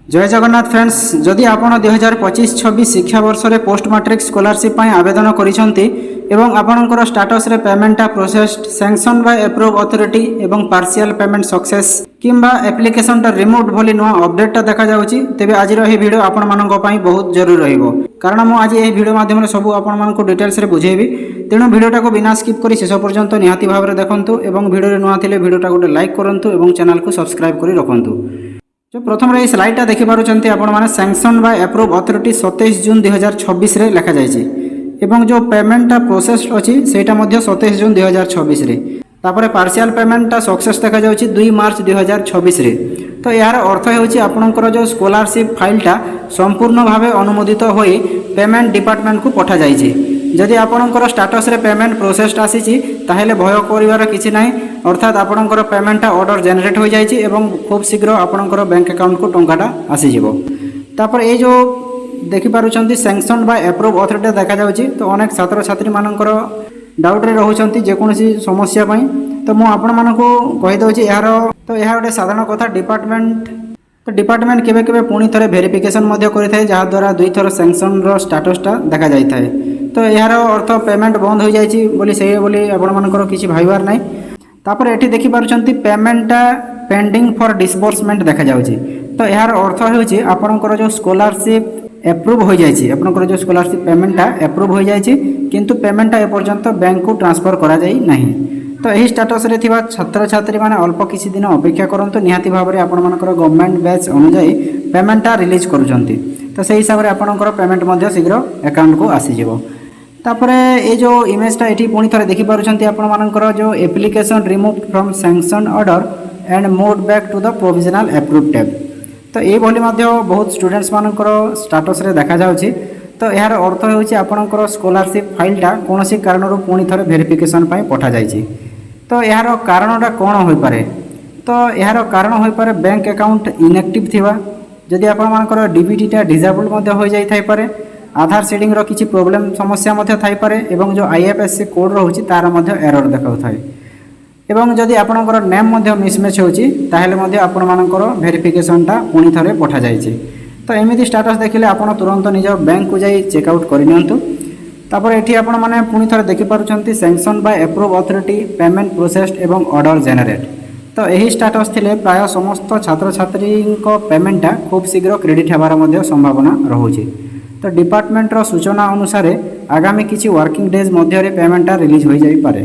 जय जगन्नाथ फ्रेंड्स, जदि आपण 2025-26 शिक्षावर्ष रे पोस्ट मैट्रिक स्कॉलरशिप आवेदन करिसेंती एवं आपणकर स्टेटस रे पेमेंटा processed sanction by approve authority एवं पार्शियल पेमेंट सक्सेस किंबा एप्लिकेशन टा रिमूव्ड भली नुआ अपडेट देखा जाउची तेबे आज रो भिडियो आपण मानक पई बहुत जरूरी रहइबो। कारण मु आज ए भिडियो माध्यम रे सब आपण मानक डिटेल्स रे बुझेबी। तेणु भिडियोटा को बिना स्किप करी शेष पर्यंत निहाती भाव रे देखंतु एवं भिडियो रे नुआ थिले भिडियोटा गोटे लाइक करंतु एवं चैनल को सब्सक्राइब करी रखंतु। जो प्रथम ये स्लाइडटा देखिपुंट आपने सैंक्शन बाय अप्रूव अथॉरिटी 27 जून 2026 रे लिखा जाइए एवं जो पेमेंटा प्रोसेस अच्छी से 27 जून 2026 रे तापर पार्शियल पेमेंटा सक्सेस देखा जाउछि 2 मार्च 2026 रे। तो यार अर्थ होछि आपनकर जो स्कॉलरशिप फाइलटा संपूर्ण भाव अनुमोदित होई पेमेंट डिपार्टमेंट को पठा जाइछि। जदि आपनकर स्टेटस रे पेमेंट प्रोसेस आसीछि ताहेले भय करिवार किछि नाही, अर्थात आपनकर पेमेंटा ऑर्डर जनरेट हो जाइछि एवं खूब शीघ्र आपनकर बैंक अकाउंट को टंकाटा आसी जिवो। तापर ए जो देखि पारुछंती सैंक्शन बाय अप्रूव अथॉरिटी देखा जाउछि। तो अनेक छात्र छात्री मानकर डाउट रे रहुछंती जे कोनोसी समस्या पई। तो मु आपण मानको कहि दउछि यार तो यह गोटे साधारण कथा डिपार्टमेंट केबे केबे पुणी थरे वेरिफिकेशन मध्य करिथाय जहा द्वारा दुई थर सैंक्शन रो स्टेटसटा देखा जाइथाय। तो यार अर्थ पेमेंट बंद हो जाइछि बोली से बोली आपण मानकर किछि भाइबार नाही। तापर एठी देखि पारुछंती पेमेंटा पेंडिंग फॉर डिसबर्समेंट देखा जाउछि। तो यार अर्थ होछि आपनकर जो स्कॉलरशिप अप्रूव हो जाइछि, आपनकर जो स्कॉलरशिप पेमेंटा अप्रूव हो जाइछि किंतु पेमेंटा ए पर्यंत बैंक को ट्रांसफर करा जाई नाही। तो यही स्टेटस रे थिबा छात्र छात्री माने अल्प किछि दिन अपेक्षा करंतु, निहाती भाव रे आपण मानकर गवर्नमेंट बैच अनुसार पेमेंटा रिलीज करूछंती। तो सेही हिसाब रे आपनकर पेमेंट मध्ये शीघ्र अकाउंट को आसी जिवो। तापर ये जो इमेजटा एठी पुणी थरे देखि पारुछंती आपण मानकर जो application remove from sanction order and moved back to the provisional approve tab. तो ये भली मध्ये बहुत स्टूडेंट्स मानकर स्टेटस रे देखा जाउछि। तो यार अर्थ होछि आपनकर स्कॉलरशिप फाइलटा कोनोसी कारणरो पुणी थरे वेरिफिकेशन पई पठा जाइछि। तो यार कारणटा कोन होई पारे? तो यार कारण होई पारे बैंक अकाउंट इनएक्टिव थिबा, जदि आपण मानकर डीबीटीटा डिसेबल मध्ये होई जाई थाई पारे, आधार सीडिंग रो किछि प्रॉब्लम समस्या मध्ये थाई पारे एवं जो आईएफएससी कोड रहउछि तार मध्ये एरर देखाउ थाई एवं जदि आपनकर नेम मध्ये मिसमैच होछि ताहेले मध्ये आपण मानकर वेरिफिकेशनटा पुणी थरे पठा जाइछि। तो एमिति स्टेटस देखिले आपण तुरंत निज बैंक को जाई चेक आउट करि नियंतु। तापर एठी आपण माने पुणी थरे देखि पारुछंती sanction by approve authority payment processed एवं ऑर्डर जनरेट। तो यही स्टेटस थिले प्राय समस्त छात्र छात्री को पेमेंटा खूब शीघ्र क्रेडिट हेबार मध्ये संभावना रहुछि। तो डिपार्टमेंट रो सूचना अनुसार आगामी किछि वर्किंग डेज मध्य रे पेमेंटा रिलीज हो जाई पारे।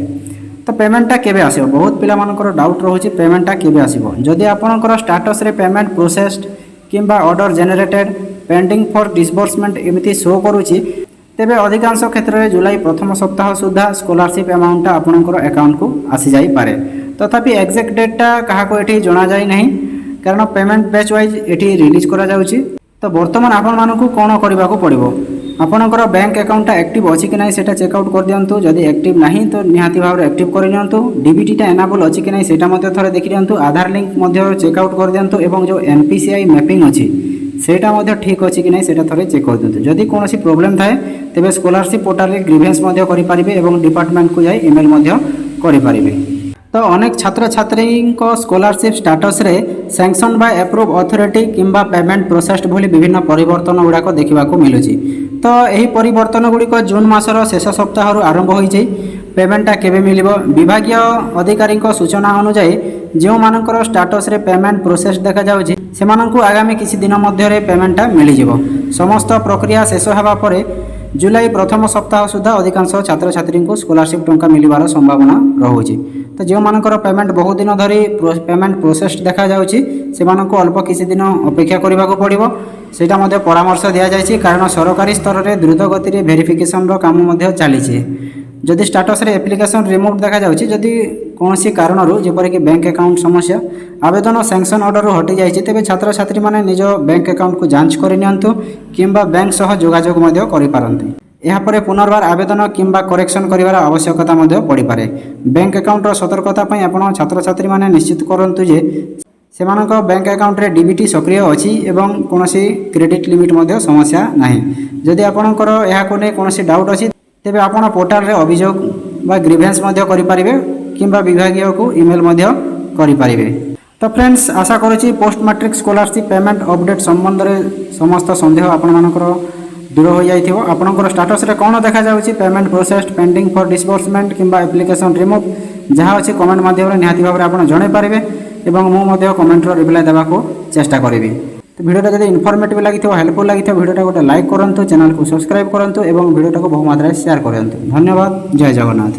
तो पेमेंटा केबे आसीबो? बहुत पिला मानकर डाउट रहुछि पेमेंटा केबे आसीबो। जदि आपनकर स्टेटस रे पेमेंट प्रोसेस्ड किंबा order generated pending for disbursement एमिति शो करूछि तेबे अधिकांश क्षेत्र में जुलाई प्रथम सप्ताह सुधा स्कॉलरशिप अमाउंटा आपनकर अकाउंट को आसी जाई पारे। तथापि एक्जेक्ट डेटटा कहा को एठी जणा जाई नहीं, कारण पेमेंट बैच वाइज एठी रिलीज करा जाउछि। तो वर्तमान आपण मानकु कोन करबा को पड़िबो? आपनकर बैंक अकाउंटटा एक्टिव अछि कि नाही सेटा चेक आउट कर दियंतु। जदि एक्टिव नाही तो निहाती भाव रे एक्टिव कर नियंतु। डीबीटीटा एनाबल अछि कि नाही सेटा मध्ये थरे देखि दियंतु। आधार लिंक मध्ये चेक आउट कर दियंतु एवं जो एनपीसीआई मैपिंग अछि सेटा मध्ये ठीक अछि कि नाही सेटा थरे चेक कर दियंतु। जदि कोनोसी प्रॉब्लम थाए तेबे स्कॉलरशिप पोर्टल रे ग्रीवेंस मध्ये करि परिबे एवं डिपार्टमेंट को जाई ईमेल मध्ये करि परिबे। तो अनेक छात्र छात्री को स्कॉलरशिप स्टेटस रे सैंक्शन बाय अप्रूव अथॉरिटी किंबा पेमेंट प्रोसेस्ड भली विभिन्न परिवर्तन गुड़ाक देखा मिलुछि। तो यही परिवर्तन गुड़िक जून मासर शेष सप्ताह आरंभ हो पेमेंटा केबे मिलिबो? विभागीय अधिकारी सूचना अनुसार जो मानकर स्टेटस रे पेमेंट प्रोसेस देखा जाउछि सेमानंकु आगामी किछि दिन मध्य रे पेमेंटा मिलि जिवो। समस्त प्रक्रिया शेष हेबा परे जुलाई प्रथम सप्ताह सुधा अधिकांश छात्र छात्री को स्कॉलरशिप टंका मिलवार संभावना रहुछि। तो जो मानकर पेमेंट बहुत दिन धरी पेमेंट प्रोसेस देखा जाउछि सेमानंकु अल्प किछि दिन अपेक्षा करबाको पड़िबो। सेटा मध्ये परामर्श दिया जायछि, कारण सरकारी स्तर रे द्रुत गति रे वेरिफिकेशन रो काम मध्ये चलीछि। जदि स्टेटस रे एप्लिकेशन रिमूव देखा जाउछि, जदि कोनोसी कारणरू जेपरि कि बैंक अकाउंट समस्या आवेदन सैंक्शन ऑर्डर हटि जाइछि तेबे छात्र छात्री माने निज बैंक अकाउंट को जांच करि नियंतु किंबा बैंक सह जोगाजोग मध्ये करि पारंती। यहाँ पर पुनर्बार आवेदन किंबा करेक्शन करिवार आवश्यकता मध्ये पड़ि पारे। बैंक अकाउंट रो सतर्कता पई आपण छात्र छात्री माने निश्चित करंतु जे सेमानक बैंक अकाउंट रे डीबीटी सक्रिय अछि एवं कोनोसी क्रेडिट लिमिट मध्ये समस्या नाही। जदि आपणकर ଏହା को नै कोनोसी डाउट अछि तेबे आपण पोर्टल रे अभियोग बा ग्रीवेंस मध्ये करि परिबे किंबा विभागीय को ईमेल मध्ये करि परिबे। তো ফ্রেন্ডস আশা করছি পোস্ট ম্যাট্রিক স্কলারशिপ পেমেন্ট অপডেট সম্বন্ধে সমস্ত সন্দেহ আপনার দূর হয়ে যাই আপনার স্টাটসরে কোণ দেখা যাচ্ছে পেমেন্ট প্রোসেসড পেন্ডিং ফর ডিসবর্সমেন্ট কিংবা আপ্লিকেশন রিমুভ যা অছি কমেন্ট মাধ্যমে নিহতি ভাবে আপনার জনাই পারে এবং মু কমেন্টর রিপ্লাই দেওয়া চেষ্টা করবি। তো ভিডিওটা যদি ইনফরমেটিভ লাগি হেল্পফুল লাগি ভিডিওটা গোটে লাইক করতু চ্যানেল को सब्सक्राइब করতু এবং ভিডিওটা বহু মাত্রায় সেয়ার করতু। ধন্যবাদ। জয় জগন্নাথ।